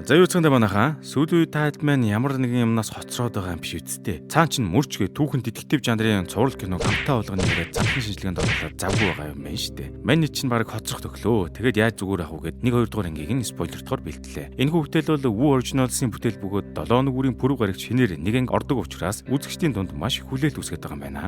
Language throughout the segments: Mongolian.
За юу цаанда манайхаа сүүлийн үед таад маань ямар нэгэн юмнаас хоцроод байгаа юм биш үсттэй. Цаан чинь мөрчгээ түүхэн детектив жанрын цуврал кино хамтаа болгоно гэдэг цанхны шинжилгээнд оруулаад завгүй байгаа юм байна штэ. Мань чинь баг хоцрох төглөө. Тэгээд яаж зүгээр авах вэ гэд 1-2 дугаар ангийг нь спойлертоор бэлтлээ. Энэ бүтээл бол Woo Originals-ийн бүтээл бөгөөд 7 нүгүрийн пүрэв гарагч шинээр нэг анги ордог учраас үзэгчдийн дунд маш их хүлээлт үүсгэж байгаа юм байна.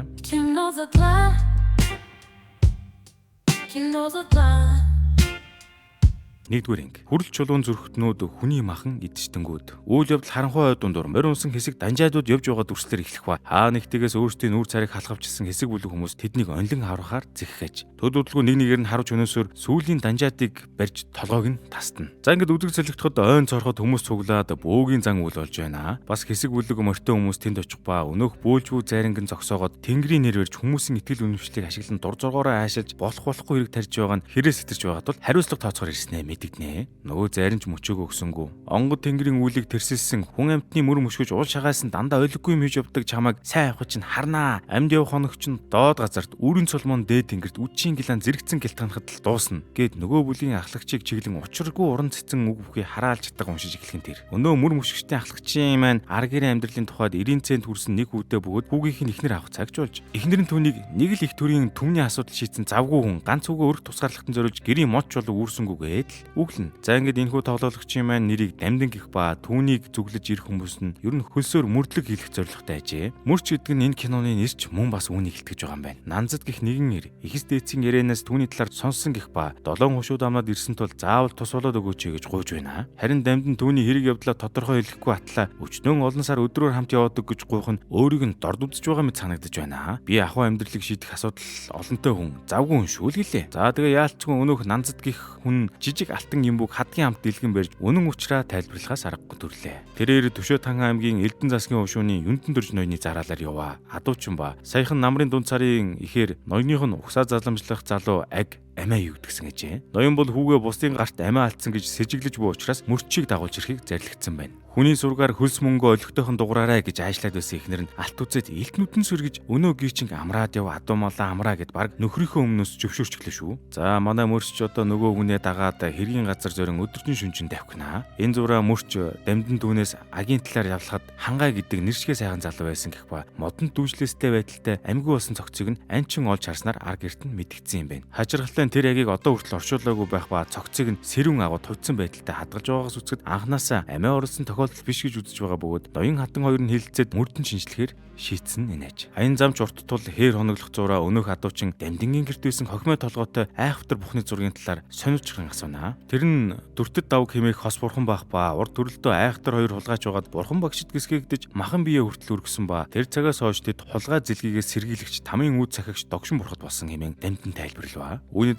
Нэгдүгээр анги. Хүрэл чулуун зүрхтнүүд хүний махан идчихтэнгүүд. Үйл явдал харанхуй ой дундуур морь унсан хэсэг данжаадууд явж байгаа дүрслэр эхлэх ба хаа нэгтгээс өөрсдийн нүүр царайг халахвчсан хэсэг бүлэг хүмүүс тэднийг онлон харахаар зэхэж. Төдөлгөө нэг нэгээр нь харуулж өнөөсөөр сүүлийн данжаадыг барьж толгойг нь тасна. За ингээд үзэг зөлөгтөхөд ойн цорход хүмүүс цуглаад бөөгийн зан үйл болж байна. Бас хэсэг бүлэг морьтой хүмүүс тэнд очих ба өнөөх бөөлжгүй зайранган зогсоогоод тэнгэрийн нэр барьж хүмүүсийн итгэл үнэмшлийг ашиглан дур зоргоороо аашилж болохгүй хэрэг тарьж байгаа нь хэрэг сэтэрч байгаа тул хариуцлага тооцохоор ирснэ мэдэгнэ. Нөгөө зайранч мөчөөгөө өгсөнгүү. Онгод тэнгэрийн үлийг тэрсэлсэн хүн амьтны мөр мөшгөж уул шагаасан дандаа ойлгохгүй юм хийж явдаг чамайг сайн авах чинь харнаа. Амьд явах хоног чинь доод газарт үрийн цолмон дээд тэнгэрт үдшийн гилан зэрэгцэн гэлтганахад л дуусна гэд нөгөө бүлийн ахлагчийг чиглэн учиргүй уран цэцэн үг бүхий хараалж чаддаг уншиж эхлэх нь тэр. Өнөө мөр мөшгчтийн ахлагчийн маань ар гэрийн амьдралын тухайд 90 цент хүрсэн нэг хүүтэй бөгөөд хүүгийнх нь ихнэр авах цагж болж ихнэр нь түүнийг нэг л их төрийн түмний асуудал шийдсэн завгүй хүн ганц үгээ өрх тусгаарлахтан зориулж гэрийн моч болов үүрсэнгүүгээд л үглэн. За ингээд энэхүү тоглоомчийн маань нэрийг Дамдин гэх ба түүнийг зүглэж ирэх хүмүүс нь ер нь хөлсөөр мөрдлөг хийх зорилготой ажээ. Мөрч гэдэг нь энэ киноны нэрч мөн бас үүнийг илтгэж байгаа юм байна. Нанзад гэх нэгэн нэр ихэс дээдсийн ярианаас түүний талаар сонссон гэх ба 7 хушууд амнаад ирсэн тул заавал тус болоод өгөөч гэж гуйж байна. Харин Дамдин түүний хэрэг явдлаа тодорхой хэлэхгүй атлаа өчнөн олон сар өдрөөр хамт яваадаг гэж гуйх нь өөрийг нь дорд үзэж байгаа мэт санагдаж байна. Би ахуй амьдралыг шийдэх асуудал олонтой хүн завгүй хүн шүү л гэлээ. За тэгээ яалтчгүй өнөөх Нанзад гэх хүн жижиг алтан юмбуг хадгийн хамт дэлгэн барьж үнэн учраа тайлбарлахаас аргагүй төрлөө. Тэрээр Төшөөт хаан аймгийн Элдэн засгийн өвшөөний Юнтэн дөрж ноёны зараалаар яваа. Адуучин ба саяхан намрын дунд сарын ихээр ноёных нь угсаа заламжлах залуу аг амиа юу гэдгсэн гэжээ. Ноён бол хүүгээ бусдын гарт амиа алдсан гэж сэжиглэж буй учраас мөрчийг дагуулж ирэхийг зарлигдсан байна. Хүний сургаар хөлс мөнгө олигтойхон дугаараа гэж аашлаад байсан ихнэр нь алт үзээд илт нүдэн сэргэж өнөө гүйчинг амраад яв адуумалаа амраа гэд баг нөхрийнхөө өмнөөс зөвшөөрч гэлээ шүү. За манай мөрч одоо нөгөө хүнээ дагаад хэргийн газар зорин өдөржин шүнжин давхина. Энэ зураа мөрч Дамдин түүнээс агийн талаар явлахад хангай гэдэг нэршгэ сайхан залуу байсан гэх ба модонд дүүжлэстэй байдалтай амьгүй болсон цогцыг нь анчин олж харснаар ар гэрт нь мэдгдсэн юм байна. Хажиргалтай тэр агийг одоо хүртэл оршуулаагүй байх ба цогцыг нь сэрүүн агуу тувцсан байдалтай хадгалж байгаагаас үзэхэд анханасаа амиа оруулсан тохиолдол биш гэж үзэж байгаа бөгөөд ноён хатан хоёр нь хэлэлцээд мөрдөн шинжлэхээр шийтсэн нэнэж. Аян замч урт тул хээр хоноглох зураа өнөөх адуучин Дамдингийн гэрт байсан хохимой толгойтой айхвтар бухны зургийн талаар сониучран асууна. Тэр нь дүртэд давг хэмээх хос бурхан байх ба урд төрөлдөө айхвтар хоёр хулгайч байгаад бурхан багшид гисгээгдэж махан бие хүртэл өргөсөн ба тэр цагаас хойш тэд хулгай зэлгийгээс сэргийлэгч тамийн үд цахигч догшин бурхад болсон хэмээн Дамдин тайлбарлав. Үүний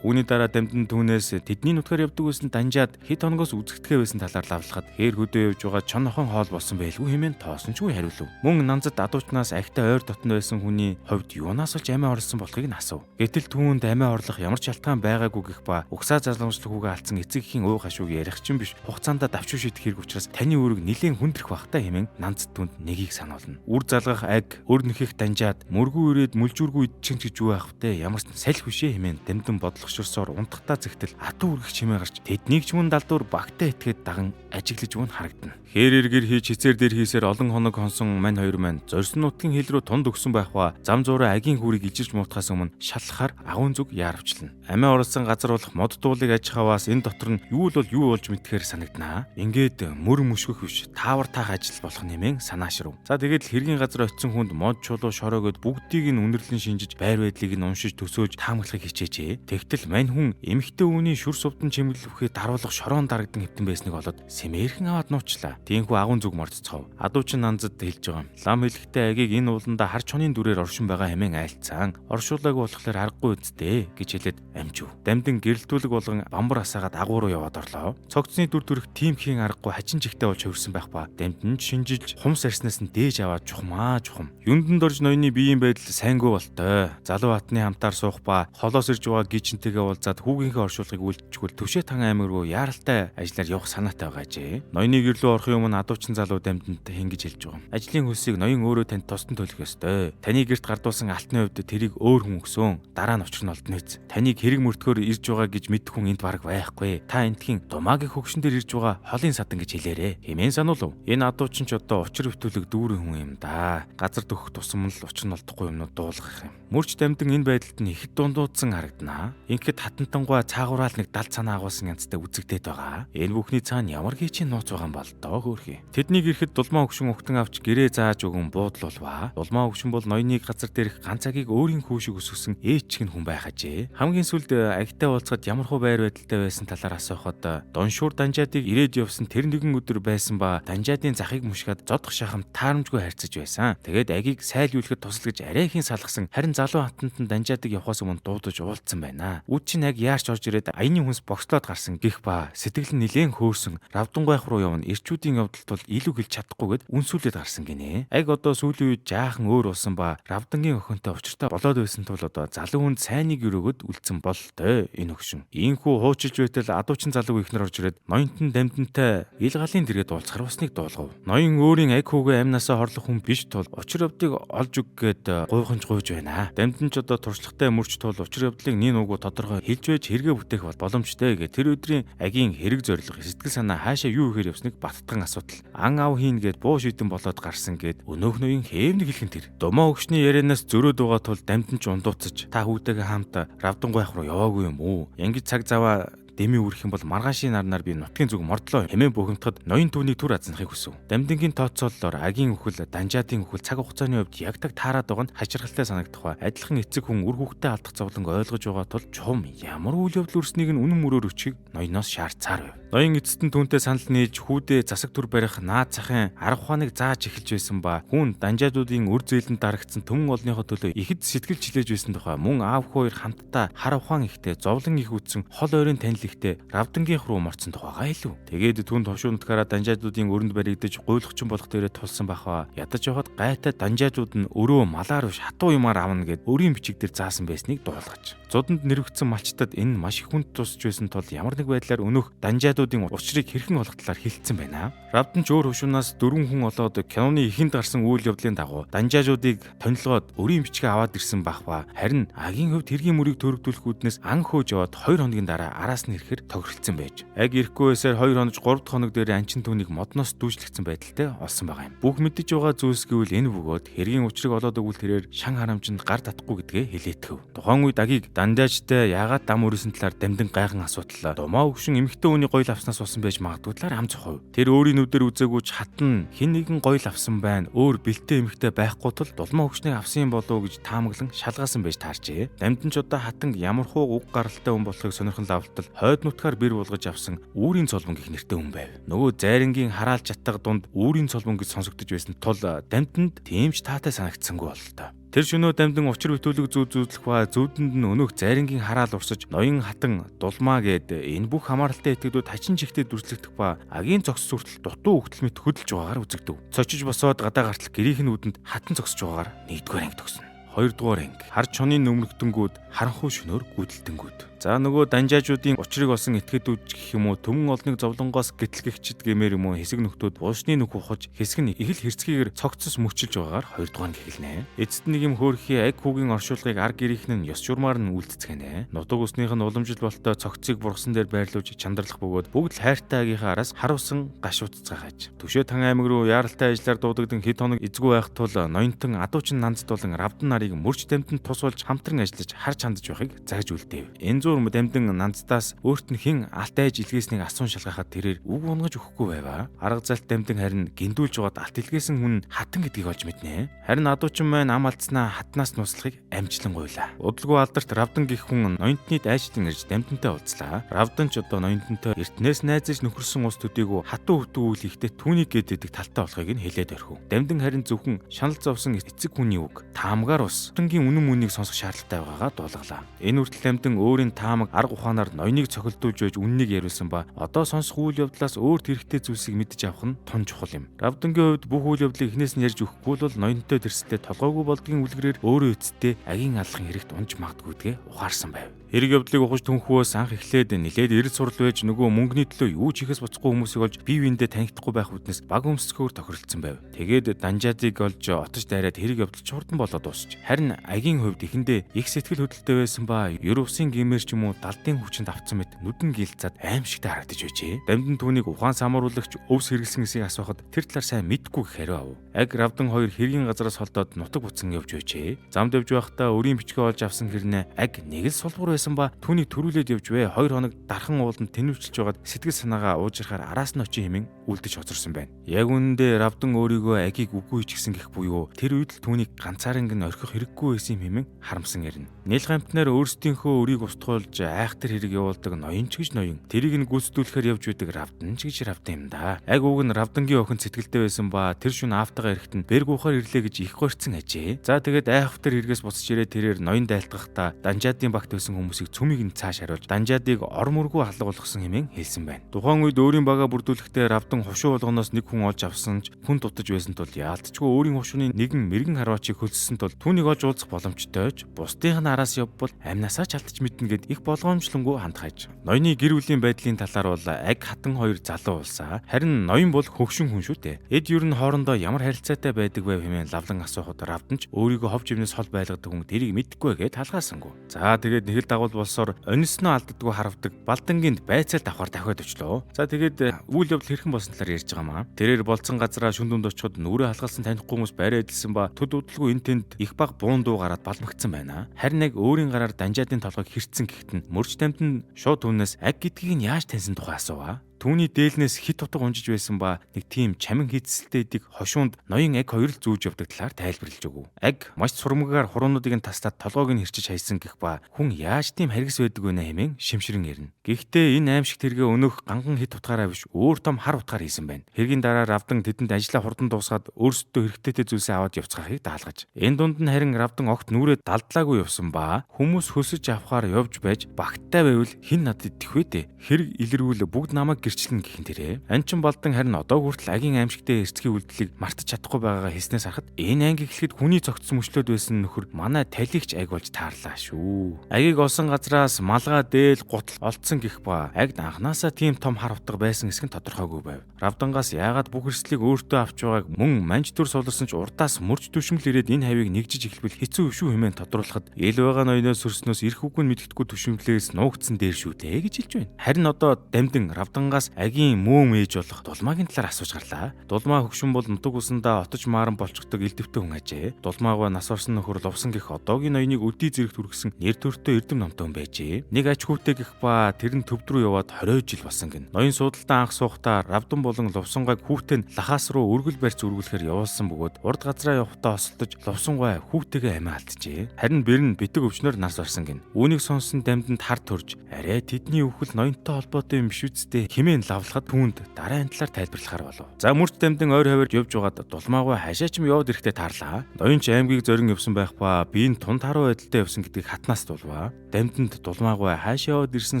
дараа Дамдин түүнээс тэдний нутгаар явдаг байсан данжаад хэд хоногоос үзэгдэхээ байсан талаар лавлахад хээр хөдөө явж байгаа чон нохон хоол болсон байлгүй хэмээн тоосончгүй хариулв. Мөн Нанзад адуучнаас ахтай ойр дотн байсан хүний хувьд юунаас олж амиа орлсон болохыг нь асуув. Гэтэл түүнд амиа орлох ямар ч шалтгаан байгаагүй гэх ба угсаа заламжлах хүүгээ алдсан эцэгхийн өө хашууг ярих чинь биш хугацаанд давчуу шийдэх хэрэг учраас таны үүрэг нэлээд хүндрэх багтаа хэмээн Нанзад түнд нэгийг сануулна. Үр залгах аг өр нөхөх данжаад мөргүү ирээд мүлжүүргүй идчихэн гэж юу аах вэ? Ямар ч салхи бишээ хэмээн Дамдин бодлогошорсоор унтахтаа зэгтэл атуу үргэх чимээ гарч тэднийг ч мөн далдуур багтаа итгээд даган ажиглаж өгн харагдана. Хээр эргэр хийж хицээр дээр хийсээр олон хоног хонсон мань хоёр маань зорьсон нутгийн хил рүү тунд өгсөн байх ба зам зуураа агийн хүрийг ижирч муутахаас өмнө шалхахаар агуун зүг яарвчлана. Амиа оруулсан газар болох мод дуулыг аж хаваас энэ дотор нь юу болж мэдхээр санагданаа. Ингээд мөр мөшгөх биш таавар таах ажил болох нэмэн санаашрав. За тэгээд л хэргийн газар очисон хүнд мод чулуу шороогод бүгдийг нь үнэрлэн шинжиж байр байдлыг нь уншиж төсөөлж таамаглахыг хичээжээ. Тэгтэл мань хүн эмхтэй үний шүр сувдан чимэглэхээ даруулах шороон дарагдан хэвтэн байсныг олоод сэмээрхэн аваад нуучлаа. Тиймхүү агуун зүг мордцгов. Адуучин Нанзад хэлж байгаа. Лам хэлэхдээ агийг энэ ууланда хар чонын дүрээр оршин байгаа хэмээн айлцсан. Оршуулаагүй болохоор аргагүй үсттэй гэж хэлээд амжив. Дамдин гэрэлтүүлэг болгон бамбар асаагаад агуу руу яваад орлоо. Цогцны дүр төрх тиймхийн аргагүй хачин жигтэй болж хувирсан байх ба Дамдин шинжилж хумс арснаас нь дээж аваад чухам. Юндан дорж ноёны биеийн байдал сайнгүй болтой. Залуу хатны хамтаар суух ба холоос ирж байгаа байгаа гижинтэйгээ уулзаад хүүгийнхээ оршуулгыг үйлчгүүл төвшөө тан аймаг руу яаралтай ажиллаар явах санаатай байгаа ажээ. Ноёны гэрлөө орохын өмнө адуучин залуу дамжинд ингэж хэлж байгаа. Ажлын хөлсийг ноён өөрөө танд тусдан төлөх ёстой. Таны гэрт гардуулсан алтны хувьд тэрийг өөр хүн өгсөн. Дараа нь учир нь олдно биз. Таныг хэрэг мөрдгөөр ирж байгаа гэж мэдэх хүн энд бараг байхгүй. Та энтхийн думаагийн хөгшин дээр ирж байгаа холын садан гэж хэлээрэ. Хэмээн сануулв. Энэ адуучин ч одоо учир өвтөлөг дүүрэн хүн юм да. Газар дөхөх тусам л учир нь олдохгүй юмнууд дуулгах юм. Мөрч дамдин энэ байдалд нь ихэд дундуудсан харагдана. Ингээд хатантангуй цаагуураал нэг далд цанаа агуулсан янзтай үзэгдээд байгаа. Энэ бүхний цаана ямар гिचийн нууц байгаа юм бол доо хөөрхий. Тэднийг ирэхэд дулмаа хөгшин угтан авч гэрээ зааж өгөн буудлуулва. Дулмаа хөгшин бол ноёныг газар дээрх ганц цагийг өөрийн хүүшиг өсгсөн ээжчгэн хүн байх ажээ. Хамгийн сүүлд агтай уулзахад ямар хөө байр байдалтай байсан талаар асуухад Доншуур Данжаадыг ирээд явсан тэр нэгэн өдөр байсан ба Данжаадын захыг мушгаад зодох шахамт таарамжгүй харьцаж байсан. Тэгээд агийг сайлуулахад тусалгаж арай ихэн салгасан. Харин залуу хатантан Данжаадыг явахаас өмнө дуудаж уулзсан байна. Үд чинь аг яарч орж ирээд аяны хүнс богцлоод гарсан гих ба сэтгэл нь нилээн хөөрсөн. Равдангайх руу явна. Ирчүүдийн явдалт бол илүү хэлж чадахгүйгээд үнсүүлээд гарсан гинэ. Аг одоо сүүлийн үед жаахан өөр болсон ба Равдангийн охинтой учиртай болоод байсан тул одоо залуу хүнд сайныг өрөөгд үлдсэн болтой энэ хөгшин. Ийхүү хуучилж байтал адуучин залуу ихнэр орж ирээд ноёнтон дамдинтай ил галын дэргэд уулзахар усныг дуулгав. Ноён өөрийн аг хүүгээ амнасаа хорлох хүн биш тул учир явдлыг олж өг гээд гуйханж гуйж байна. Дамдин ч одоо туршлагатай мөрч тул учир явдлыг нин угу тодорхой хэлж байж хэрэгэ бүтээх боломжтой гэ тэр өдрийн агийн хэрэг зорилго сэтгэл санаа хаашаа юу ихээр явсныг баттган асуудал. Ан ав хийн гээд буу шийдэн болоод гарсан гээд өнөөхнөгийн хээвнэг хэлхэн тэр. Думаа хөгшний ярианаас зөрөөд байгаа тул дамдин ч ундууцаж та хүүтэйгээ хамт Равдангайх руу яваагүй юм уу? Янгид цаг заваа дэми үрэх юм бол маргаашийн нарнаар би нутгийн зүг мордлоо хэмээн бухимдахад ноён түүний түр азнахыг хүсв. Дамдингийн тооцоололоор агийн өхөл, Данжаадын өхөл цаг хугацааны хувьд ягдаг таарад байгаа нь хачирхалтай санагдах ба адилхан эцэг хүн үр хүүхдээ алдах зовлон ойлгож байгаа тул чум ямар үйл явдал өрснийг нь үнэн мөрөөр өчгийг ноёноос шаардсаар байв. Ноён эцэст нь түүнтэй санал нээж хүүдээ засаг түр барих наад захын арга ухааныг зааж эхэлж байсан ба хүн Данжаадуудын үр зээлэнд дарагдсан төмөн олныхоо төлөө ихэд сэтгэл чилээж байсан тухай мөн аав хоёр хамтдаа хар ухаан ихтэй зовлон их үтсэн хол ойрын танил ихтэй Равдангийнх руу морцсон тухайгаа илүү. Тэгээд түн товшуунтгаараа Данжаадуудын өрөнд баригдаж гуйлахчин болох дээрээ тулсан бахаа ядаж явахад гайтай Данжаадууд нь өрөө малаар биш хатуу юмар авна гэд өрийн бичиг дээр заасан байсныг дуулгаж. Зуданд нэрвэгдсэн малчтад энэ маш их хүнд тусч байсан тул ямар нэг байдлаар өнөөх Данжаадуудын учрыг хэрхэн олох талаар хэлсэн байна. Равдан ч өөр хушуунаас 4 хүн олоод киноны ихэнд гарсан үйл явдлын дагуу Данжаадуудыг тонилгоод өрийн бичгээ аваад ирсэн бах ба харин агийн хувьд хэргийн мөрийг төрөгдүүлэх үүднээс ан хөөж яваад 2 хоногийн дараа араас нь ирэхээр тохиролцсон байж. Аг ирэхгүй байсаар 2 хоног 3 дахь хоног дээр анчин түүнийг модноос дүүжлэгдсэн байдалтай олсон байгаа юм. Бүх мэдэж байгаа зүйлс гэвэл энэ бөгөөд хэргийн учрыг олоод өгвөл тэрээр шан харамжинд гар татахгүй гэдгээ хэлээтгэв. Тухайн үед агийг Данжаадтай яагаад дам өрөөсөн талаар дамдин гайхан асуудал. Думаа хөгшин эмэгтэй хүний гоёл авснаас болсон байж магадгүй талаар ам зохив. Тэр өөрийн нүдээр үзээгүй ч хатан хин нэгэн гоёл авсан байна. Өөр бэлтээ эмэгтэй байхгүй тул дулмаа хөгшнийг авсан юм болов уу гэж таамаглан шалгаасан байж таарчээ. Дамдин ч одоо хатан ямар хуу уг гаралтай хүн болохыг сонирхон лавтал хойд нутгаар бэр болгож авсан үүрийн цолбон гэх нэртэй хүн байв. Нөгөө зайрангийн хараал чаттаг дунд үүрийн цолбон гэж сонсогдож байсан тул дамдинд тиймч таатай санагдсангүй боллоо. Тэр шөнөө дамдин учир битүүлэг зүүдлэх ба зүүдэнд нь өнөөх зайрангийн хараал урсаж ноён хатан дулмаа гэд энэ бүх хамааралтай этгээдүүд хачин чихтэй дүрслэгдэх ба агийн цогц сүртэл дутуу өгтөл мэт хөдөлж байгаагаар үзэгдэв. Цочиж босоод гадаа гартал гэрийнх нь үдэнд хатан цогсож байгаагаар 1-р анги төгснө. 2-р анги хар чоны нөмрөгтөнгүүд харанхуй шөнөөр гүйдэлтэнгүүд. За нөгөө Данжаажуудын учрыг олсон этгээдүүд гэх юм уу төмөн олныг зовлонгоос гэтлгэгчд гэмээр юм уу хэсэг нөхдүүд уушны нүх ухаж хэсэг нь их л хэрцгийгээр цогцос мөчилж байгаагаар 2-р анги эхэлнэ. Эцэст нэг юм хөөрхий аг хүүгийн оршуулгыг ар гэрийнх нь ёс журмаар нь үлдцгэнэ. Нутаг усных нь уламжил болтой цогцыг бургасан дээр байрлуулж чандарлах бөгөөд бүгд л хайртай агийнхаа араас харуулсан гашууццгааж. Төвшөө тан аймаг руу яаралтай ажиллаар дуудагдсан хэд хоног эзгүй байх тул ноёнтон адуучин нандд болон Равдан нарыг мөрч дамтанд тус болж хамтран ажиллаж харж хандж байхыг загж үлдээв. Энэ дамдин нандтаас өөрт нь хэн алт айж илгээснийг асуун шалгахад тэрээр үг унгаж өгөхгүй байваа. Арга залт дамдин харин гиндүүлж байгаад алт илгээсэн хүн хатан гэдгийг олж мэднэ. Харин адуучин маань ам алдснаа хатнаас нууцлахыг амжилан гуйлаа. Удалгүй алдарт Равдан гих хүн ноёнтны дайчдын ирж дамдинтай уулзлаа. Равдан ч одоо ноёнтонтой эртнээс найзаж нөхөрсөн ус төдийгүй хатуу хөвтүү үйл ихтэй түүнийг гэдэг талтай болохыг нь хэлээд орхив. Дамдин харин зөвхөн шанал зовсон эцэг хүний үг таамгаар ус Равдангийн үнэн мөнийг сонсох шаардлагатай байгаагаа дуулгалаа. Энэ үртэл дамдин өөрийн таамаг арга ухаанаар ноёныг цохилдуулж байж үннийг яриулсан ба одоо сонсох үйл явдлаас өөрт хэрэгтэй зүйлсийг мэдж авах нь тун чухал юм. Равдангийн хувьд бүх үйл явдлыг эхнээс нь ярьж өгөхгүй бол ноёнтой тэрсэлтэй толгойгүй болдгийн үлгэрээр өөрөө эцэстээ агийн аллахын хэрэгт унж магадгүйдгээ ухаарсан байв. Хэрэг явдлыг ухаж түнхвөөс анх эхлээд нилээд эрэл сурал байж нөгөө мөнгөний төлөө юу ч хийхээс буцахгүй хүмүүсийг олж бие биендээ танигдахгүй байх үднэс баг өмсгөхөөр тохиролцсон байв. Тэгээд Данжаадыг олж отож дайраад хэрэг явдал ч хурдан болоод дуусч. Харин Агийн хувьд эхэндээ их сэтгэл хөдлөлтөй байсан ба Европсын гимээр ч юм уу далдын хүчинд автсан мэт нүдэн гилцаад аимшигтай харагдаж байжээ. Дамдын түүнийг ухаан самруулагч өвс хэрэглэсэн эсийг асуухад тэр талаар сайн мэдгүй хариу ав. Аг Равдан хоёр хэргийн газараас холдоод нутаг буцан явж байжээ. Замд явж байхдаа өрийн бичгээ олж авсан хэрнээ Аг нэг л сулбар байсан ба түүнийг төрүүлээд явж бай 2 хоног дархан ууланд тэнвэрчилж байгаад сэтгэл санаагаа уужрахаар араас нь очив хэмээн үлдэж хоцорсон байна. Яг үнэндээ Равдан өөрийгөө Агийг үгүй ч гэсэн гэх буюу тэр үед л түүнийг ганцаараа ингэ орхих хэрэггүй байсан юм хэмээн харамсан ярина. Нийл гамтнаар өөрсдийнхөө өрийг устгуулж айхтар хэрэг явуулдаг ноён ч гэж ноён. Тэрийг нь гүйцэтгүүлэхээр явж байдаг Равдан ч гэж Равдан юм да. Аг уг нь Равдангийн охин сэтгэлдээ байсан ба тэр шөнө аавтайгаа ирэхэд бэрг ухаар ирлээ гэж их горцсон ажээ. За тэгээд айхтар хэрэгээс буцаж ирээ тэрээр ноён дайлтгахдаа Данжаадын багт байсан хүмүүсийг цөмийг нь цааш хариулж Данжаадыг ор мөргөө халгуулсан хэмээн хэлсэн байна. Тухайн үед өөрийн бага бүрдүүлэхдээ Равдан хушуу болгоноос нэг хүн олж авсан ч хүн дутаж байсан тул яалтчгүй өөрийн хушууны нэгэн мэрэгэн харваачийг хөлссөн тул түүнийг олж уулзах боломжтой ч бусдынх нь араас явбал амнасаа ч алдаж мэднэ гэд их болгоомжлонгүй хандхаж. Ноёны гэр бүлийн байдлын талаар бол Аг хатан хоёр залуу улсаа. Харин ноён бол хөгшин хүн шүү дээ. Эд ер нь хоорондоо ямар харилцаатай байдаг вэ хэмээн лавлан асуухад Равдан ч өөрийгөө хов живнээс хол байлгадаг хүн тэрийг мэдгүй гэд талгаасангүй. За тэгээд нэг л дагуул болсоор онисноо алддаггүй харавдаг Балдангинд байцаал давхар давхиад очлоо. За тэгээд үйл явдал хэрхэн болсон талаар ярьж байгаа маа. Тэрээр болцсон газараа шүн дүнд очиход нүрээ халгалсан танихгүй хүмүүс байраа эдэлсэн ба төд удалгүй энэ тэнд их баг буун дуу гараад балмагцсан байна. Харин яг өөрийн гараар Данжаадын толгойг хэрцсэн гэхэд нь мөрч тамтанд шууд түүнээс Аг гэдгийг нь яаж таньсан тухай асууа. Түүний дээлнээс хит утга унжиж байсан ба нэг тийм чамин хийцэлтэй дэг хошуунд ноён Аг хоёр л зүүж явдаг талаар тайлбарлаж өгөв. Аг маш сурмагаар хуруунуудыг нь тастаад толгойг нь хэрчиж хайсан гэх ба хүн яаж тийм харгас байдаг вэ хэмээн шимшрэн ярина. Гэхдээ энэ аимшигт хэрэгээ өнөөх ганган хит утгаараа биш өөр том хар утгаар хийсэн байна. Хэргийн дараа Равдан тэдэнд ажлаа хурдан дуусгаад өөрсдөө хэрэгтэйтэй зүйлсээ аваад явцгаахыг даалгаж. Энэ дунд нь харин Равдан огт нүрээ далдлаагүй явсан ба хүмүүс хөсөж авахаар явж байж багттай байвал хин надад идэх вэ дээ. Хэрэг илэрүүл бүгд намайг гэрчлэн гэхин тэрэ. Анчин Балдан харин одоо хүртэл Агийн аимшигтэй эрсдгийн үйлдэлийг мартаж чадахгүй байгаагаа хэлснээс харахад энэ анги эхлэхэд хүний цогцсон мөчлөөд байсан нөхөр манай талигч Аг болж таарлаа шүү. Агийг олсон газраас малгай дээл гутал олцсон гэх ба Агд анханасаа тийм том хар утга байсан эсэх нь тодорхойгүй байв. Равдангаас яагаад бүх эрсдлийг өөртөө авч байгааг мөн манж дүр суларсан ч урдаас мөрч түшмэл ирээд энэ хавийг нэгжиж эхлэвэл хэцүү шүү хэмээн тодруулахад ил байгаа ноёноос сөрснөөс ирэх үгүй мэдгэдэггүй түшмлээс нуугдсан дээр шүү дээ гэж хэлж байна. Харин одоо Дамдин Равдангаас Агийн мөөм ээж болох Дулмаагийн талаар асууж гарлаа. Дулмаа хөгшин бол нутаг усандаа отож мааран болчихдог элдвтэй хүн ажээ. Дулмаагаа нас орсон нөхөр лувсан гэх одоогийн ноёныг өдий зэрэгт хүргэсэн нэр төртөө эрдэм номтой хүн байжээ. Нэг аж хүүтэй гэх ба тэр нь төвд рүү яваад 20 жил болсон гин. Ноён суудалтаа анх суухтаа Равдан болон Лувсангайг хүүтэй нь лахаас руу өргөл барьц үргэлэхээр явуулсан бөгөөд урд газраа явахдаа осолдож Лувсангай хүүтэйгээ амиа алдчихжээ. Харин бэрн битэг өвчнөр нас орсон гин. Үүнийг сонсон Дамданд хар төрж арай тэдний өвхөл ноёнтой холбоотой юм биш үсттэй хэмээн лавлахад түүнд дараа энэ талаар тайлбарлахаар болов. За мөрч Дамдан ойр хавьд явж байгаад Дулмаагүй хашаа ч юм яваад ирэхдээ таарлаа. Ноён ч аймгийг зорин явсан байх ба би энэ тун таруу байдалтай явсан гэдгийг хатнаас дулваа. Дамданд Дулмаагүй хаашаа яваад ирсэн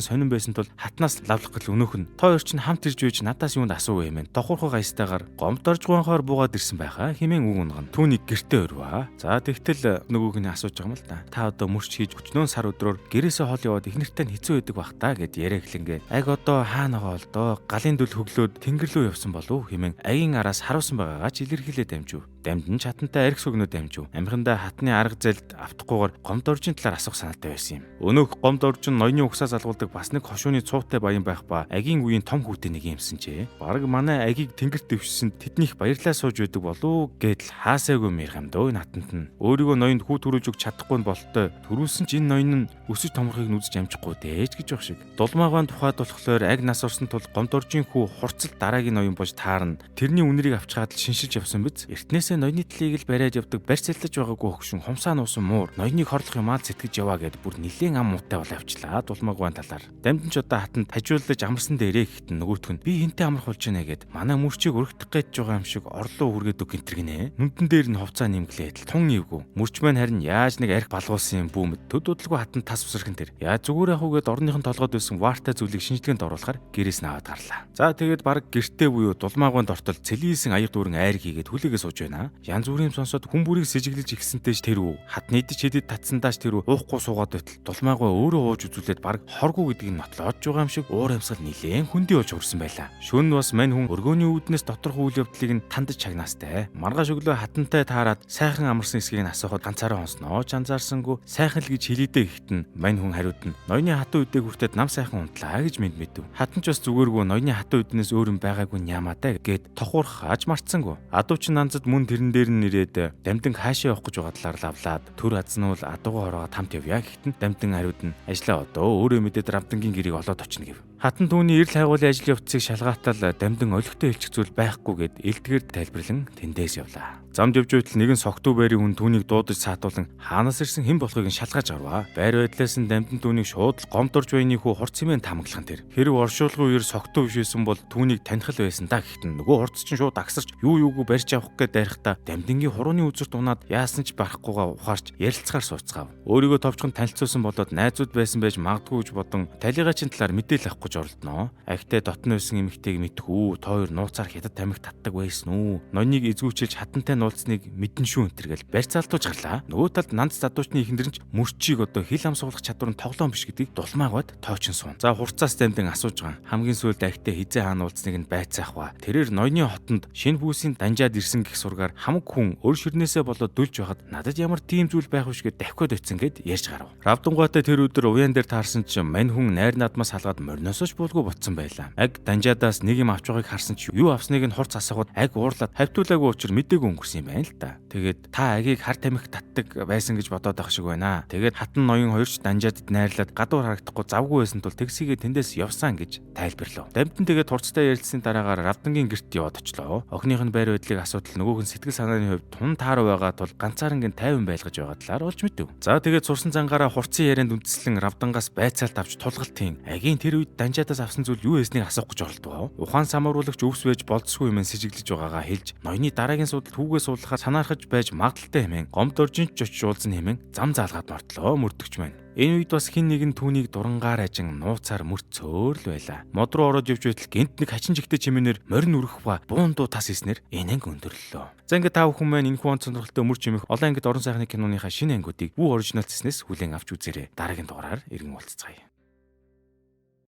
сонирн байсан тул хатнаас лавлах гэл өнөөх нь тоо орчин хамт ирж байж надаас юунд асуув хэмээн тохуурхай гайстайгаар гомдорж гуйхаар буугаад ирсэн байхаа хэмээн үг унган. Түүнийг гэртээ өрваа. За тэгтэл нөгөөг нь асууж байгаа юм л да. Та одоо мөрч хийж өчнөө сар өдрөөр гэрээсээ хол яваад ихнэртэй нь хэцүү байдаг бах та гэд яриа эхлэнгээ. Аг одоо хаана байгаа бол доо галын дүл хөглөөд тэнгэр рүү явсан болов хэмээн Агийн араас харуулсан байгаагаа ч илэрхийлээ дамжив. Дамдан чатантай арх сүгнөө дамжив. Амхиндаа хатны арга зэлд автахгүйгээр гомдоржийн талаар асуух санаатай байсан юм. Өнөөх гомдоржин ноёны угсаа залгуулдаг бас нэг хошууны цуутай баян байх ба Агийн үеийн том хүүтэй нэг юмсан ч. Бараг манай Агийг тэнгэрт дэвшсэнд тэднийх баярлаа сууж байдаг болов гэдэл хаасайгүй мэрх юм дөө энэ хатанд нь. Өөрийгөө ноёнд хүү төрүүлж өгч чадахгүй нь болтой. Төрүүлсэн ч энэ ноён нь өсөж томрохыг нүзэж амжихгүй дээж гэж байх шиг. Дулмаагаан тухайд болохоор Аг нас орсон тул гомдоржийн хүү хурцал дараагийн ноён болж таарна. Тэрний үнэрийг авчгаад л шиншилж явсан биз. Эртнээсээ ноёны тлийг л бариад явдаг барьцаалдаж байгаагүй хөгшин хумсаа нуусан муур ноёныг хорлох юмаа сэтгэж яваа гэд бүр нилээн ам муутай бол авчлаа Дулмаагаан талаар. Дамдан ч одоо хатанд хажуулдаж амарсан дээрээ гэхэд нөгөөтг нь би энтэй амрах болж байна гэд манай мөрчийг өргөдөх гэж байгаа юм шиг орлоо үргээд үг гинтэргинэ. Нүдэн дээр нь хувцаа нэмглээд тун ивгүй. Мөрч маань харин яаж нэг арх балгуулсан юм бүүмэд төд удалгүй хатанд тас усрахын тэр. Яаж зүгээр явах үгээд орныхон толгойд байсан ваартай зүйлийг шинжилгээнд оруулахаар гэрээс нь аваад гарлаа. За тэгээд баг гэртээ буюу дулмаагаанд ортол цэлийсэн аяг дүүрэн айр хийгээд хүлээгээ сууж байна. Янз бүрийн сонсоод хүн бүрийг сэжиглэж ихсэнтэйч тэрүү хатны идэж хэдэд татсандааш тэрүү уухгүй суугаад байтал дулмаагаа өөрөө ууж үзүүлээд баг хоргүй гэдгийг нотлоод байгаа юм шиг уур амьсгал нилээн хүндий болж хүрсэн байлаа. Шөнө бас мань хүн өргөөний үүднээс доторх үйл явдлыг нь тандаж чагнаастай. Маргааш өглөө хатантай таарад сайхан амарсан эсгийг нь асуухад ганцаараа онсноо ч анзаарсангүй сайхан л гэж хэлийдэ гэхэд нь мань хүн хариуд нь ноёны хатан үедээ хүртэл нам сайхан унтлаа гэж мэдв. Хатан ч бас зүгээргүй ноёны хатан үднээс өөр юм байгаагүй нямаатай гэд тохуурах аж марцсангүй. Адууч нанзад мөн тэрэн дээр нь нэрээд дамдин хаашаа явах гэж байгаа талаар лавлаад төр адснуул адуугаа хороогоо хамт явъя гэхэд нь дамдин хариуд нь ажлаа одоо өөрөө мэдээд равдангийн гэрийг олоод очно гэв. Хатан түүний эрэл хайгуулын ажил явцыг шалгаатал дамдин олигтой хэлчих зүйл байхгүй гэд элдгээр тайлбарлан тэндээс явлаа. Замд явж байтал нэгэн согтуу байрын хүн түүнийг дуудаж саатуулан хаанаас ирсэн хэн болохыг нь шалгаж аваа. Байр байдлаас нь дамдин түүнийг шууд гомдорж байны хүү хурцсмэн тамгалхан тэр. Хэрэг оршуулгын үеэр согтуу биш байсан бол түүнийг таних байсан да гэхэд нөгөө хурц чинь шууд агсарч юу юугүй барьж авах гээд дайрахта дамдингийн хурууны үзэрт унаад яасан ч барахгүйгаа ухаарч ярилцгаар сууцгаав. Өөрийгөө товчхон танилцуулсан болоод найзууд байсан байж магадгүй гэж бодон талигаа чин талаар мэдээлэл авах гэж оролдноо. Агтээ дотн байсан эмэгтэйг мэдхүү тоо хоёр нууцаар хятад тамхи татдаг байсан уу? Ноёныг эзгүүчилж хатантай нуулцныг мэдэн шүү энтергээл барьцаалтууж гарлаа. Нөгөө талд нанц задуучны ихэндэр нь мөрчийг одоо хил ам суулгах чадвар нь тоглоом биш гэдгийг дулмаагаад тоочин суун. За хурцаас дамдин асууж байгаа. Хамгийн сүүлд агтээ хизээ хаана уулцныг нь байцаах ба. Тэрээр ноёны хотонд шинэ хүүсийн данжаад ирсэн гэх сургаар хамаг хүн өр ширнээсээ болоод дулж байхад надад ямар тийм зүйл байх вэ гэд давхиад очсон гэд ярьж гарав. Равдангуйтай тэр өдөр уян дээр таарсан ч мань хүн найр надмаас халгаад морноосооч буулгүй ботсон байлаа. Аг данжаадаас нэг юм авч байгааг харсан ч юу авсныг нь хурц асуугаад аг уурлаад хавтуулаагүй учраа мэдээгүй өнгөрсөн юм байна л да. Тэгээд та агийг хар тамхи татдаг байсан гэж бодоод байх шиг байна. Тэгээд хатан ноён хоёрч данжаадд найрлаад гадуур харагдахгүй завгүй байсан тул тэгсийгээ тэндээс явсан гэж тайлбарлав. Дамтан тэгээд хурцтай ярилцсны дараагаар равдангийн гэрт яваад очлоо. Охиных нь байр байдлыг асуудал нөгөөх нь сэтгэл санааны хувьд тун таар байгаа тул ганцаарангийн тайван байлгаж байгаа талаар олж мэдв. За тэгээд сурсан цангаараа хурцын ярианд үндэслэн равдангаас байцаалт авч тулгалтын агийн тэр үед данжаадаас авсан зүйл юу эснийг асуух гэж оролдов. Ухаан самууруулагч өвс байж болцсгүй юм сэжиглэж байгаагаа хэлж ноёны дараагийн судалт хүүгээ суулгахаар санаархаж байж магадaltaй хэмээн гомд оржинч очиж уулзсан хэмээн зам заалгаад мордлоо мөрдөгч маань. Энэ үед бас хин нэгэн түүнийг дурангаар ажин нууцаар мөрцөөр л байла. Мод руу ороод явж байтал гинт нэг хачин жигтэй чимээнээр морин үрэх ба буун дуу тас хийснээр энэнг өндөрлөлөө. За ингээд та бүхэн маань энэхүү онц сонирхолтой өмөр чимэх олон ангид орон сайхны киноныхаа шинэ ангиудыг бүү оригинал цэснээс хүлээн авч үзээрэй. Дараагийн дугаараар иргэн уулзцгаая.